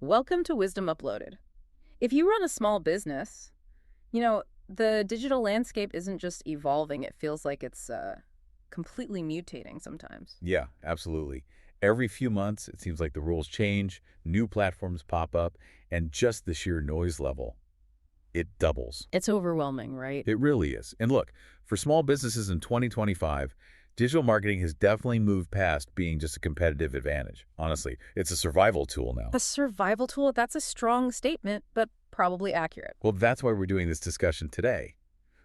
Welcome to Wisdom Uploaded. If you run a small business, the digital landscape isn't just evolving, it feels like it's completely mutating sometimes. Yeah, absolutely. Every few months, it seems like the rules change, new platforms pop up, and just the sheer noise level, it doubles. It's overwhelming, right? It really is. And look, for small businesses in 2025, digital marketing has definitely moved past being just a competitive advantage. Honestly, it's a survival tool now. A survival tool, that's a strong statement, but probably accurate. Well, that's why we're doing this discussion today.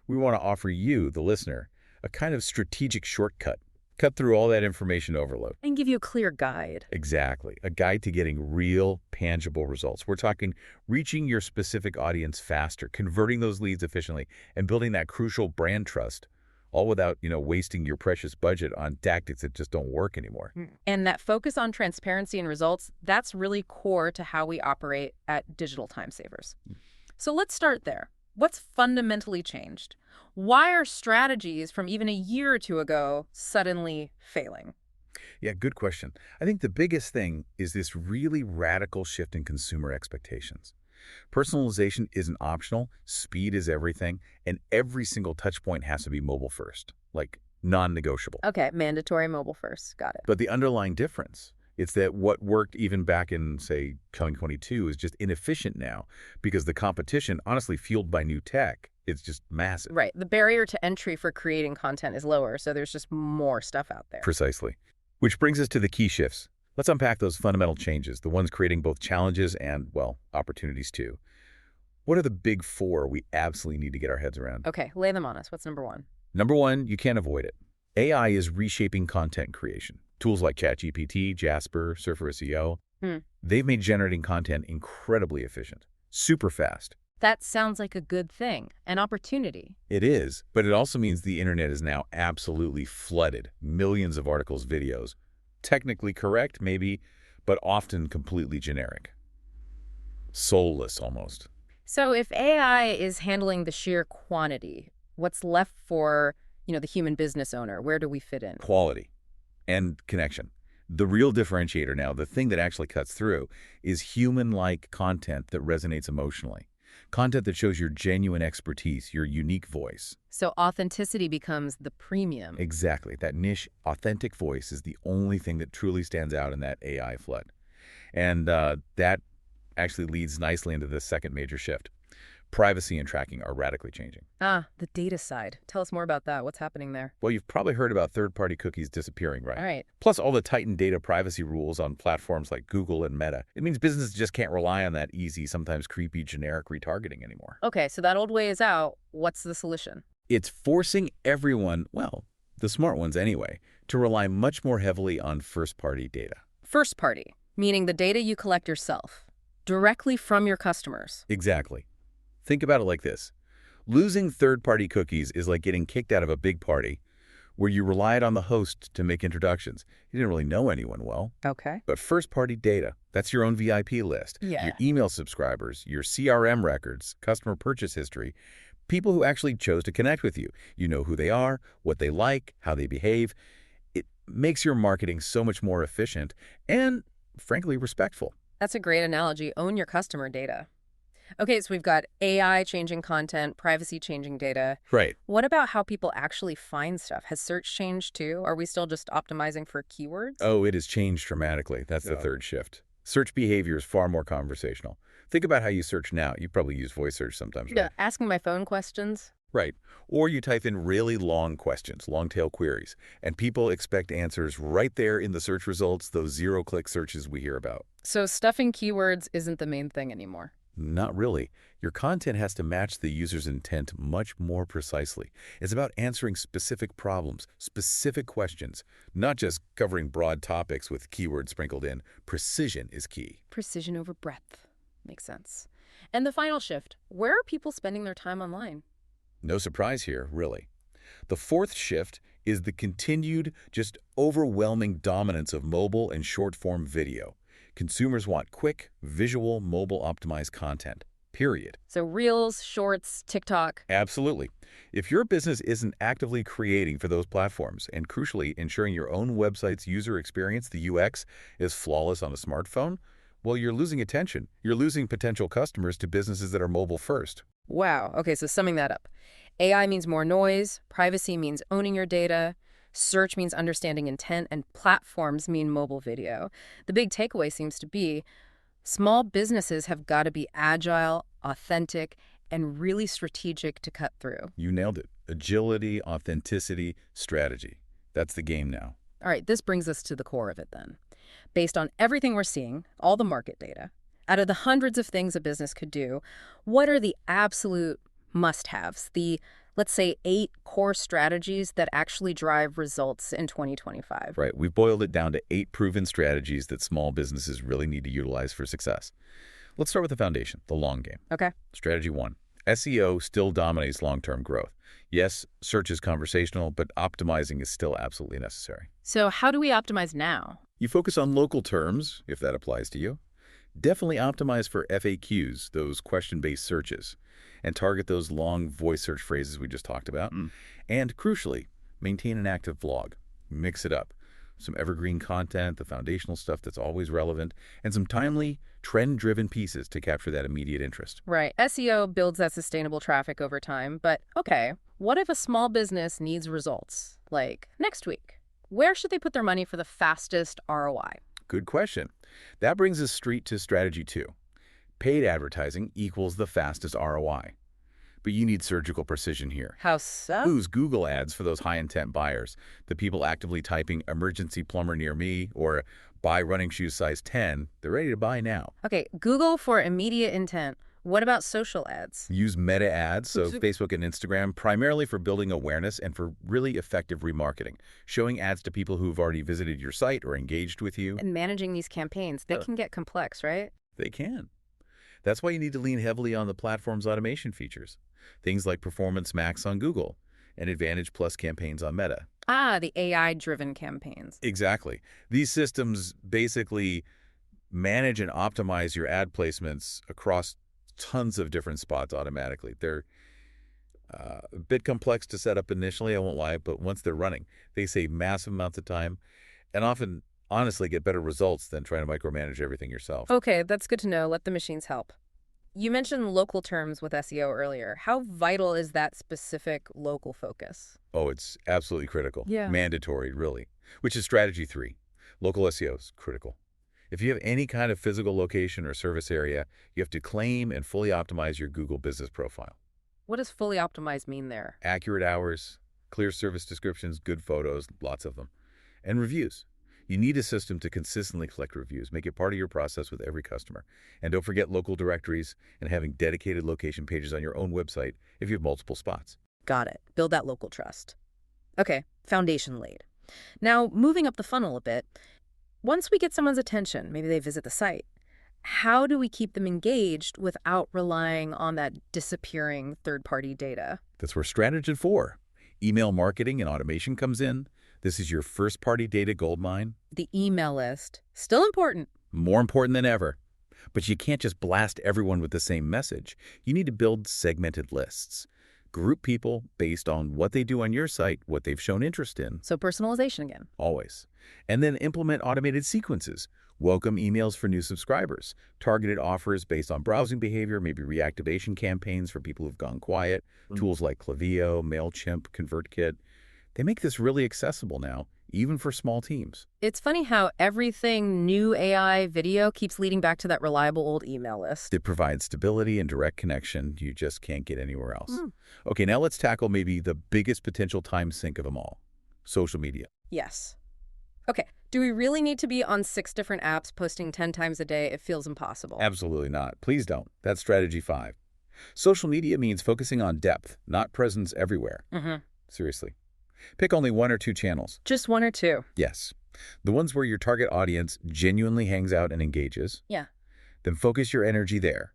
We want to offer you, the listener, a kind of strategic shortcut. Cut through all that information overload. And give you a clear guide. Exactly. A guide to getting real, tangible results. We're talking reaching your specific audience faster, converting those leads efficiently, and building that crucial brand trust, all without, wasting your precious budget on tactics that just don't work anymore. And that focus on transparency and results, that's really core to how we operate at Digital Time Savers. So let's start there. What's fundamentally changed? Why are strategies from even a year or two ago suddenly failing? Yeah, good question. I think the biggest thing is this really radical shift in consumer expectations. Personalization isn't optional, speed is everything, and every single touch point has to be mobile first, like non-negotiable. Okay, mandatory mobile first. Got it. But the underlying difference is that what worked even back in, say, 2022 is just inefficient now because the competition, honestly fueled by new tech, is just massive. Right. The barrier to entry for creating content is lower, so there's just more stuff out there. Precisely. Which brings us to the key shifts. Let's unpack those fundamental changes, the ones creating both challenges and, well, opportunities too. What are the big four we absolutely need to get our heads around? Okay, lay them on us. What's number one? Number one, you can't avoid it. AI is reshaping content creation. Tools like ChatGPT, Jasper, Surfer SEO, they've made generating content incredibly efficient, super fast. That sounds like a good thing, an opportunity. It is, but it also means the internet is now absolutely flooded. Millions of articles, videos. Technically correct, maybe, but often completely generic. Soulless, almost. So if AI is handling the sheer quantity, what's left for, the human business owner? Where do we fit in? Quality and connection. The real differentiator now, the thing that actually cuts through, is human-like content that resonates emotionally. Content that shows your genuine expertise, your unique voice. So authenticity becomes the premium. Exactly. That niche, authentic voice is the only thing that truly stands out in that AI flood. And that actually leads nicely into the second major shift. Privacy and tracking are radically changing. The data side. Tell us more about that. What's happening there? Well, you've probably heard about third-party cookies disappearing, right? All right. Plus all the tightened data privacy rules on platforms like Google and Meta. It means businesses just can't rely on that easy, sometimes creepy, generic retargeting anymore. Okay, so that old way is out. What's the solution? It's forcing everyone, well, the smart ones anyway, to rely much more heavily on first-party data. First party, meaning the data you collect yourself, directly from your customers. Exactly. Think about it like this. Losing third-party cookies is like getting kicked out of a big party where you relied on the host to make introductions. You didn't really know anyone well. Okay. But first-party data, that's your own VIP list. Yeah. Your email subscribers, your CRM records, customer purchase history, people who actually chose to connect with you. You know who they are, what they like, how they behave. It makes your marketing so much more efficient and, frankly, respectful. That's a great analogy. Own your customer data. Okay, so we've got AI changing content, privacy changing data. Right. What about how people actually find stuff? Has search changed too? Are we still just optimizing for keywords? Oh, it has changed dramatically. That's the third shift. Search behavior is far more conversational. Think about how you search now. You probably use voice search sometimes, right? Yeah, asking my phone questions. Right. Or you type in really long questions, long-tail queries, and people expect answers right there in the search results, those zero-click searches we hear about. So stuffing keywords isn't the main thing anymore. Not really. Your content has to match the user's intent much more precisely. It's about answering specific problems, specific questions, not just covering broad topics with keywords sprinkled in. Precision is key. Precision over breadth. Makes sense. And the final shift, where are people spending their time online? No surprise here, really. The fourth shift is the continued, just overwhelming dominance of mobile and short-form video. Consumers want quick, visual, mobile-optimized content, period. So Reels, Shorts, TikTok. Absolutely. If your business isn't actively creating for those platforms and, crucially, ensuring your own website's user experience, the UX, is flawless on a smartphone, Well, you're losing attention. You're losing potential customers to businesses that are mobile first. Wow. Okay, so summing that up. AI means more noise, privacy means owning your data, search means understanding intent, and platforms mean mobile video. The big takeaway seems to be small businesses have got to be agile, authentic, and really strategic to cut through. You nailed it. Agility, authenticity, strategy. That's the game now. All right, this brings us to the core of it then. Based on everything we're seeing, all the market data, out of the hundreds of things a business could do, what are the absolute must-haves, the, let's say, 8 core strategies that actually drive results in 2025? Right. We've boiled it down to 8 proven strategies that small businesses really need to utilize for success. Let's start with the foundation, the long game. Okay. Strategy 1. SEO still dominates long-term growth. Yes, search is conversational, but optimizing is still absolutely necessary. So how do we optimize now? You focus on local terms, if that applies to you. Definitely optimize for FAQs, those question-based searches, and target those long voice search phrases we just talked about. And crucially, maintain an active blog. Mix it up. Some evergreen content, the foundational stuff that's always relevant, and some timely, trend-driven pieces to capture that immediate interest. Right. SEO builds that sustainable traffic over time. But okay, what if a small business needs results, like next week? Where should they put their money for the fastest ROI? Good question. That brings us straight to strategy 2. Paid advertising equals the fastest ROI. But you need surgical precision here. How so? Use Google ads for those high-intent buyers, the people actively typing emergency plumber near me or buy running shoes size 10. They're ready to buy now. Okay, Google for immediate intent. What about social ads? Use meta ads, so Facebook and Instagram, primarily for building awareness and for really effective remarketing, showing ads to people who've already visited your site or engaged with you. And managing these campaigns, they can get complex, right? They can. That's why you need to lean heavily on the platform's automation features. Things like Performance Max on Google and Advantage Plus campaigns on Meta. Ah, the AI-driven campaigns. Exactly. These systems basically manage and optimize your ad placements across tons of different spots automatically. They're a bit complex to set up initially, I won't lie, but once they're running, they save massive amounts of time and often, honestly, get better results than trying to micromanage everything yourself. Okay, that's good to know. Let the machines help. You mentioned local terms with SEO earlier. How vital is that specific local focus? Oh, it's absolutely critical. Yeah. Mandatory, really. Which is strategy 3. Local SEO is critical. If you have any kind of physical location or service area, you have to claim and fully optimize your Google business profile. What does fully optimized mean there? Accurate hours, clear service descriptions, good photos, lots of them. And reviews. You need a system to consistently collect reviews. Make it part of your process with every customer. And don't forget local directories and having dedicated location pages on your own website if you have multiple spots. Got it. Build that local trust. Okay, foundation laid. Now, moving up the funnel a bit, once we get someone's attention, maybe they visit the site, how do we keep them engaged without relying on that disappearing third-party data? That's where strategy 4. Email marketing and automation comes in. This is your first-party data goldmine. The email list. Still important. More important than ever. But you can't just blast everyone with the same message. You need to build segmented lists. Group people based on what they do on your site, what they've shown interest in. So personalization again. Always. And then implement automated sequences. Welcome emails for new subscribers. Targeted offers based on browsing behavior, maybe reactivation campaigns for people who've gone quiet. Tools like Klaviyo, MailChimp, ConvertKit. They make this really accessible now, even for small teams. It's funny how everything new AI video keeps leading back to that reliable old email list. It provides stability and direct connection you just can't get anywhere else. Okay, now let's tackle maybe the biggest potential time sink of them all, social media. Yes. Okay, do we really need to be on 6 different apps posting 10 times a day? It feels impossible. Absolutely not. Please don't. That's strategy 5. Social media means focusing on depth, not presence everywhere. Seriously. Pick only 1 or 2 channels. Just 1 or 2? Yes. The ones where your target audience genuinely hangs out and engages. Yeah. Then focus your energy there.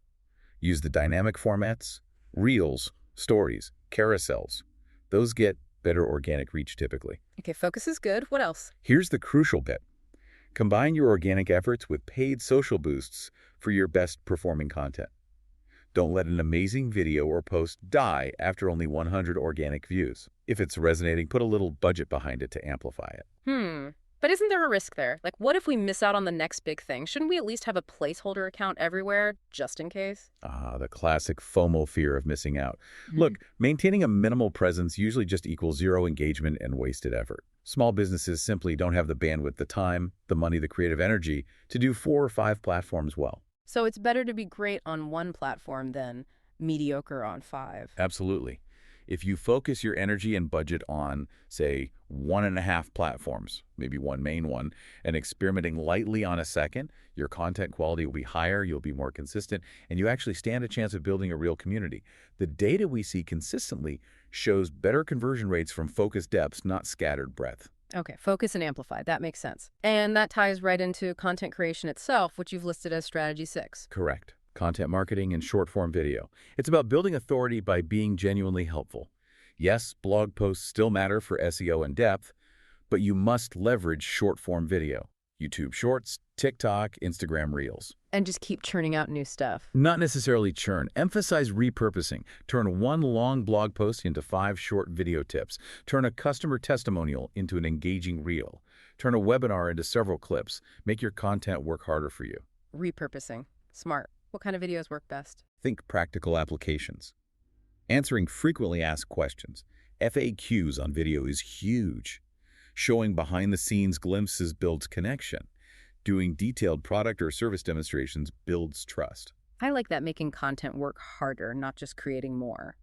Use the dynamic formats, reels, stories, carousels. Those get better organic reach typically. Okay, focus is good. What else? Here's the crucial bit. Combine your organic efforts with paid social boosts for your best performing content. Don't let an amazing video or post die after only 100 organic views. If it's resonating, put a little budget behind it to amplify it. But isn't there a risk there? Like, what if we miss out on the next big thing? Shouldn't we at least have a placeholder account everywhere, just in case? Ah, the classic FOMO fear of missing out. Mhm. Look, maintaining a minimal presence usually just equals zero engagement and wasted effort. Small businesses simply don't have the bandwidth, the time, the money, the creative energy to do 4 or 5 platforms well. So it's better to be great on one platform than mediocre on 5. Absolutely. If you focus your energy and budget on, say, 1.5 platforms, maybe one main one, and experimenting lightly on a second, your content quality will be higher, you'll be more consistent, and you actually stand a chance of building a real community. The data we see consistently shows better conversion rates from focused depths, not scattered breadth. Okay, focus and amplify. That makes sense. And that ties right into content creation itself, which you've listed as strategy 6. Correct. Content marketing and short-form video. It's about building authority by being genuinely helpful. Yes, blog posts still matter for SEO and depth, but you must leverage short-form video. YouTube Shorts, TikTok, Instagram Reels. And just keep churning out new stuff. Not necessarily churn. Emphasize repurposing. Turn one long blog post into 5 short video tips. Turn a customer testimonial into an engaging reel. Turn a webinar into several clips. Make your content work harder for you. Repurposing. Smart. What kind of videos work best? Think practical applications. Answering frequently asked questions. FAQs on video is huge. Showing behind-the-scenes glimpses builds connection. Doing detailed product or service demonstrations builds trust. I like that, making content work harder, not just creating more.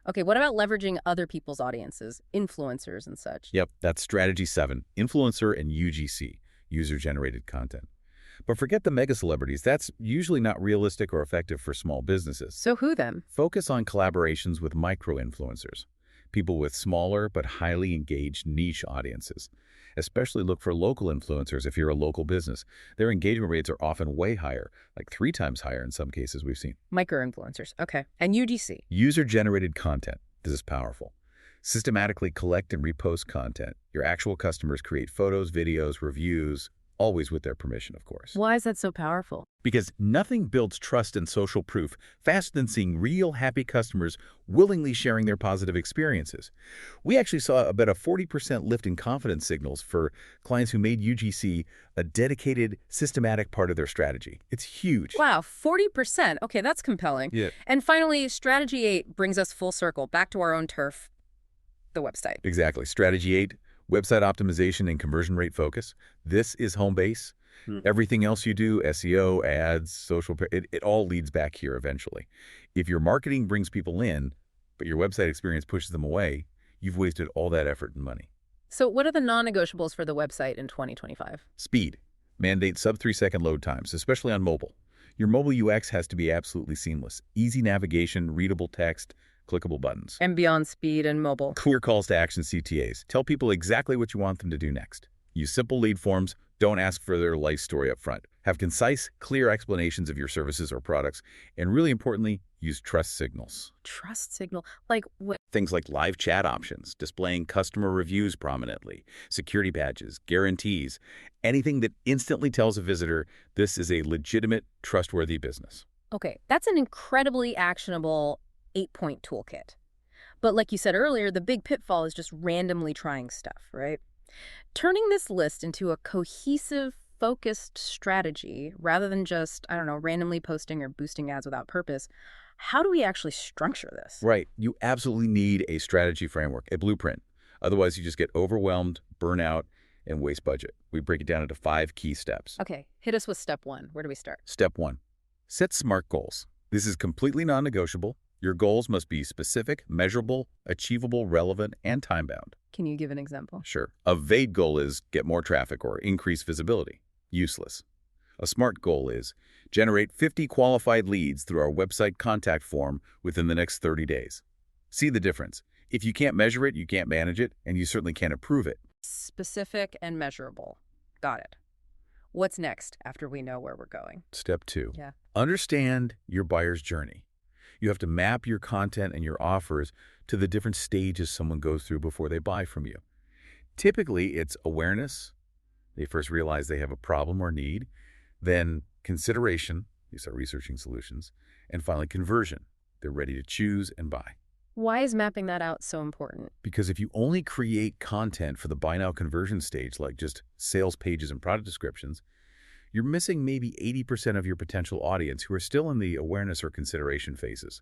Okay, what about leveraging other people's audiences, influencers and such? Yep, that's strategy 7, influencer and UGC, user-generated content. But forget the mega celebrities. That's usually not realistic or effective for small businesses. So who then? Focus on collaborations with micro-influencers, people with smaller but highly engaged niche audiences. Especially look for local influencers if you're a local business. Their engagement rates are often way higher, like 3 times higher in some cases we've seen. Micro-influencers. Okay. And UGC? User-generated content. This is powerful. Systematically collect and repost content. Your actual customers create photos, videos, reviews, always with their permission, of course. Why is that so powerful? Because nothing builds trust and social proof faster than seeing real happy customers willingly sharing their positive experiences. We actually saw about a 40% lift in confidence signals for clients who made UGC a dedicated, systematic part of their strategy. It's huge. Wow, 40%. Okay, that's compelling. Yeah. And finally, strategy 8 brings us full circle, back to our own turf, the website. Exactly. Strategy 8, website optimization and conversion rate focus. This is home base. Everything else you do, SEO, ads, social, it all leads back here eventually. If your marketing brings people in, but your website experience pushes them away, you've wasted all that effort and money. So what are the non-negotiables for the website in 2025? Speed. Mandate sub 3-second load times, especially on mobile. Your mobile UX has to be absolutely seamless. Easy navigation, readable text, clickable buttons. And beyond speed and mobile. Clear calls to action CTAs. Tell people exactly what you want them to do next. Use simple lead forms. Don't ask for their life story up front. Have concise, clear explanations of your services or products. And really importantly, use trust signals. Trust signal? Like what? Things like live chat options, displaying customer reviews prominently, security badges, guarantees, anything that instantly tells a visitor this is a legitimate, trustworthy business. Okay, that's an incredibly actionable 8-point toolkit. But like you said earlier, the big pitfall is just randomly trying stuff, right? Turning this list into a cohesive, focused strategy rather than just, I don't know, randomly posting or boosting ads without purpose, how do we actually structure this? Right. You absolutely need a strategy framework, a blueprint. Otherwise, you just get overwhelmed, burn out, and waste budget. We break it down into 5 key steps. Okay, hit us with step 1. Where do we start? Step 1. Set SMART goals. This is completely non-negotiable. Your goals must be specific, measurable, achievable, relevant, and time-bound. Can you give an example? Sure. A vague goal is get more traffic or increase visibility. Useless. A SMART goal is generate 50 qualified leads through our website contact form within the next 30 days. See the difference. If you can't measure it, you can't manage it, and you certainly can't approve it. Specific and measurable. Got it. What's next after we know where we're going? Step 2. Yeah. Understand your buyer's journey. You have to map your content and your offers to the different stages someone goes through before they buy from you. Typically, it's awareness. They first realize they have a problem or need. Then consideration. You start researching solutions. And finally, conversion. They're ready to choose and buy. Why is mapping that out so important? Because if you only create content for the buy now conversion stage, like just sales pages and product descriptions, you're missing maybe 80% of your potential audience who are still in the awareness or consideration phases.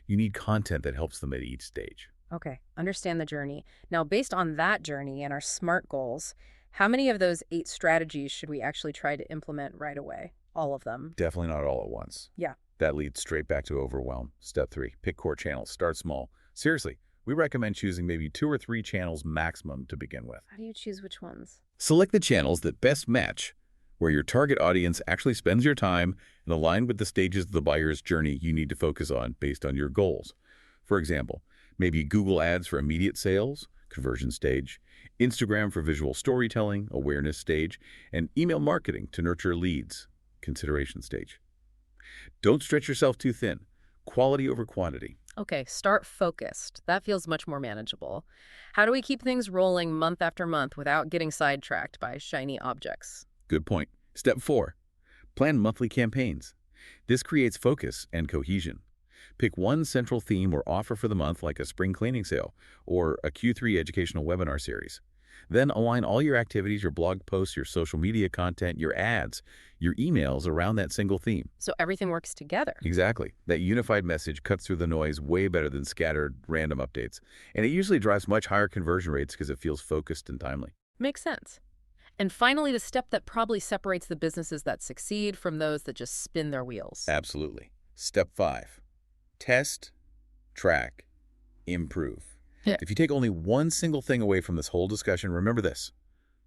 You need content that helps them at each stage. Okay, understand the journey. Now, based on that journey and our SMART goals, how many of those 8 strategies should we actually try to implement right away? All of them. Definitely not all at once. Yeah. That leads straight back to overwhelm. Step 3, pick core channels. Start small. Seriously, we recommend choosing maybe 2 or 3 channels maximum to begin with. How do you choose which ones? Select the channels that best match where your target audience actually spends your time and align with the stages of the buyer's journey you need to focus on based on your goals. For example, maybe Google Ads for immediate sales, conversion stage, Instagram for visual storytelling, awareness stage, and email marketing to nurture leads, consideration stage. Don't stretch yourself too thin. Quality over quantity. Okay, start focused. That feels much more manageable. How do we keep things rolling month after month without getting sidetracked by shiny objects? Good point. Step 4, plan monthly campaigns. This creates focus and cohesion. Pick one central theme or offer for the month, like a spring cleaning sale or a Q3 educational webinar series. Then align all your activities, your blog posts, your social media content, your ads, your emails around that single theme. So everything works together. Exactly. That unified message cuts through the noise way better than scattered random updates. And it usually drives much higher conversion rates because it feels focused and timely. Makes sense. And finally, the step that probably separates the businesses that succeed from those that just spin their wheels. Absolutely. Step 5, test, track, improve. Yeah. If you take only one single thing away from this whole discussion, remember this.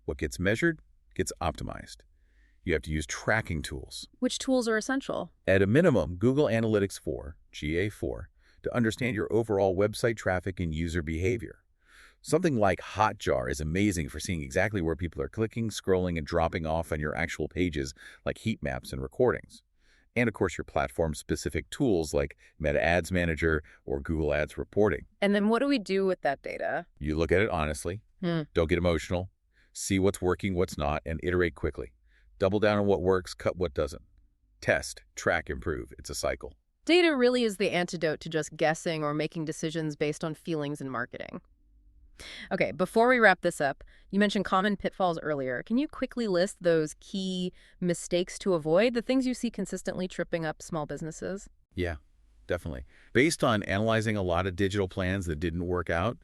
What gets measured gets optimized. You have to use tracking tools. Which tools are essential? At a minimum, Google Analytics 4, GA4, to understand your overall website traffic and user behavior. Something like Hotjar is amazing for seeing exactly where people are clicking, scrolling, and dropping off on your actual pages, like heat maps and recordings. And of course, your platform-specific tools like Meta Ads Manager or Google Ads Reporting. And then what do we do with that data? You look at it honestly, don't get emotional, see what's working, what's not, and iterate quickly. Double down on what works, cut what doesn't. Test, track, improve. It's a cycle. Data really is the antidote to just guessing or making decisions based on feelings in marketing. Okay, before we wrap this up, you mentioned common pitfalls earlier. Can you quickly list those key mistakes to avoid, the things you see consistently tripping up small businesses? Yeah, definitely. Based on analyzing a lot of digital plans that didn't work out,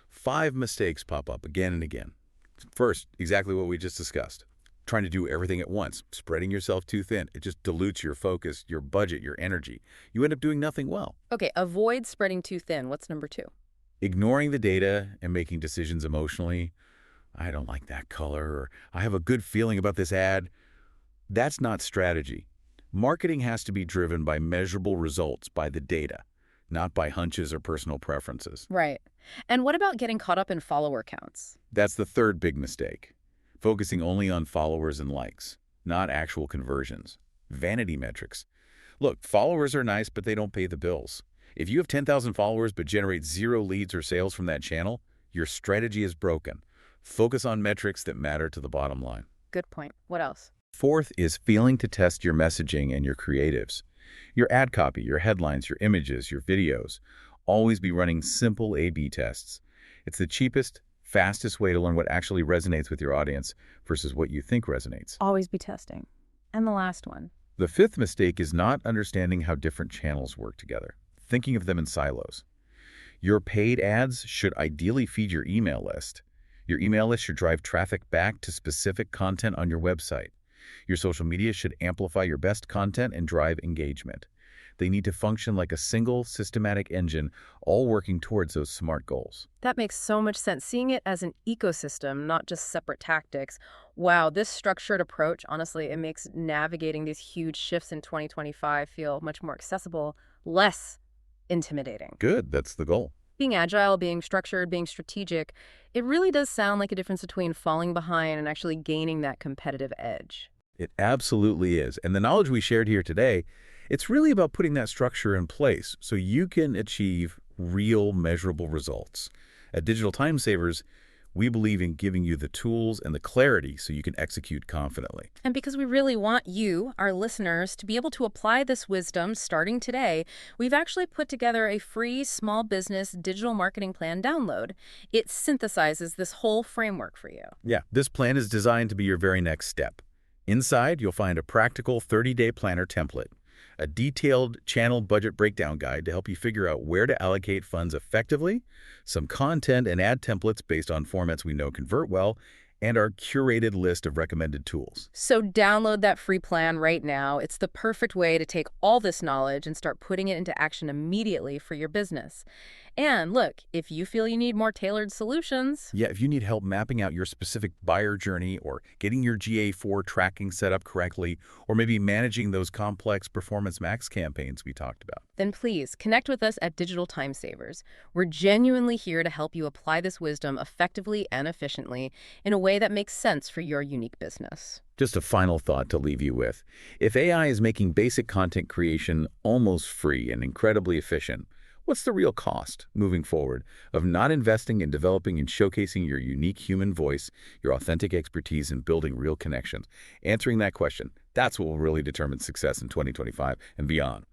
5 mistakes pop up again and again. First, exactly what we just discussed. Trying to do everything at once, spreading yourself too thin. It just dilutes your focus, your budget, your energy. You end up doing nothing well. Okay, avoid spreading too thin. What's number 2? Ignoring the data and making decisions emotionally. I don't like that color, or I have a good feeling about this ad. That's not strategy. Marketing has to be driven by measurable results, by the data, not by hunches or personal preferences. Right. And what about getting caught up in follower counts? That's the third big mistake. Focusing only on followers and likes, not actual conversions. Vanity metrics. Look, followers are nice, but they don't pay the bills. If you have 10,000 followers but generate 0 leads or sales from that channel, your strategy is broken. Focus on metrics that matter to the bottom line. Good point. What else? Fourth is failing to test your messaging and your creatives. Your ad copy, your headlines, your images, your videos. Always be running simple A/B tests. It's the cheapest, fastest way to learn what actually resonates with your audience versus what you think resonates. Always be testing. And the last one. The fifth mistake is not understanding how different channels work together, thinking of them in silos. Your paid ads should ideally feed your email list. Your email list should drive traffic back to specific content on your website. Your social media should amplify your best content and drive engagement. They need to function like a single systematic engine, all working towards those SMART goals. That makes so much sense. Seeing it as an ecosystem, not just separate tactics. Wow, this structured approach, honestly, it makes navigating these huge shifts in 2025 feel much more accessible, less intimidating. Good, that's the goal. Being agile, being structured, being strategic, it really does sound like a difference between falling behind and actually gaining that competitive edge. It absolutely is. And the knowledge we shared here today, it's really about putting that structure in place so you can achieve real measurable results. At Digital Time Savers, We believe in giving you the tools and the clarity so you can execute confidently. And because we really want you, our listeners, to be able to apply this wisdom starting today, we've actually put together a free small business digital marketing plan download. It synthesizes this whole framework for you. Yeah, this plan is designed to be your very next step. Inside, you'll find a practical 30-day planner template, a detailed channel budget breakdown guide to help you figure out where to allocate funds effectively, some content and ad templates based on formats we know convert well, and our curated list of recommended tools. So download that free plan right now. It's the perfect way to take all this knowledge and start putting it into action immediately for your business. And look, if you feel you need more tailored solutions, Yeah, if you need help mapping out your specific buyer journey or getting your GA4 tracking set up correctly, or maybe managing those complex Performance Max campaigns we talked about. then please connect with us at Digital Time Savers. We're genuinely here to help you apply this wisdom effectively and efficiently in a way that makes sense for your unique business. Just a final thought to leave you with. If AI is making basic content creation almost free and incredibly efficient, what's the real cost, moving forward, of not investing in developing and showcasing your unique human voice, your authentic expertise, and building real connections? Answering that question, that's what will really determine success in 2025 and beyond.